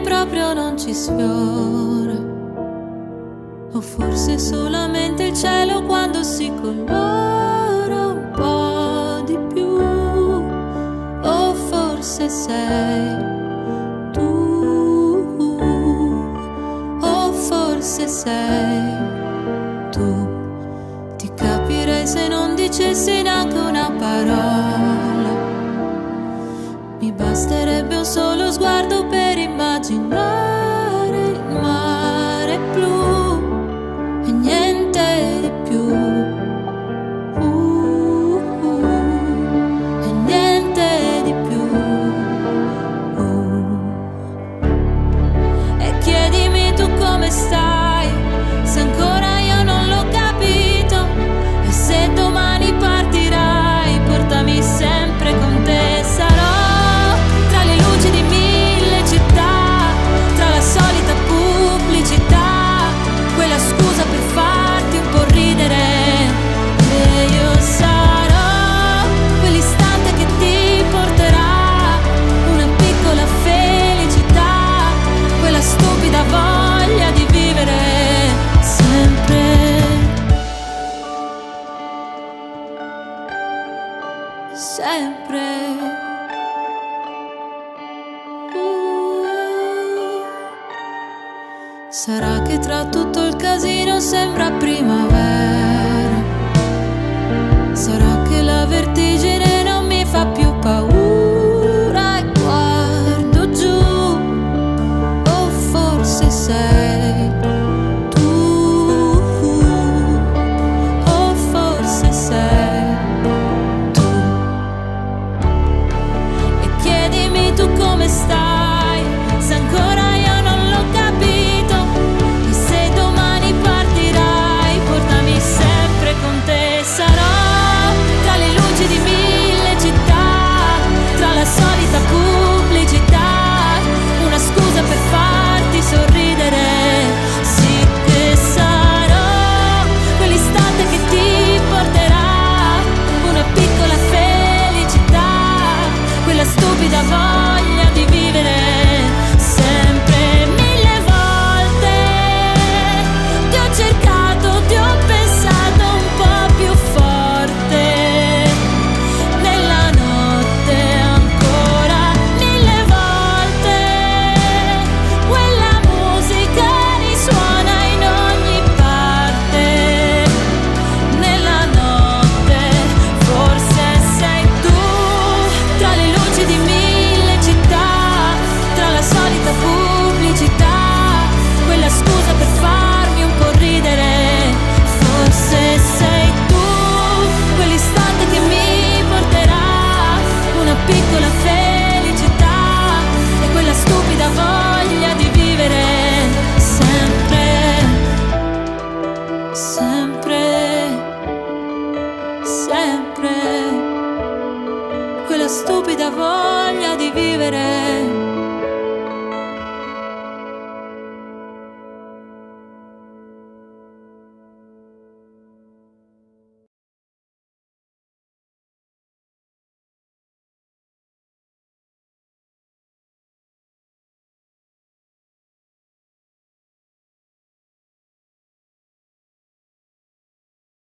proprio non ci sfiora, o forse solamente il cielo quando si colora un po' di più, o forse sei tu, o forse sei tu. Ti capirei se non dicessi neanche una parola, mi basterebbe un solo sguardo per immaginare il mare blu e niente di più, e niente di più. E chiedimi tu come stai, se ancora io non l'ho capito, e se domani partirai, portami sempre con te. Sarò tra le luci di mille città, tra la solita pubblicità, quella scusa per farti un po' ridere. E io sarò quell'istante che ti porterà una piccola felicità, quella stupida voglia di vivere sempre. Sempre. Sarà che tra tutto il casino sembra primavera,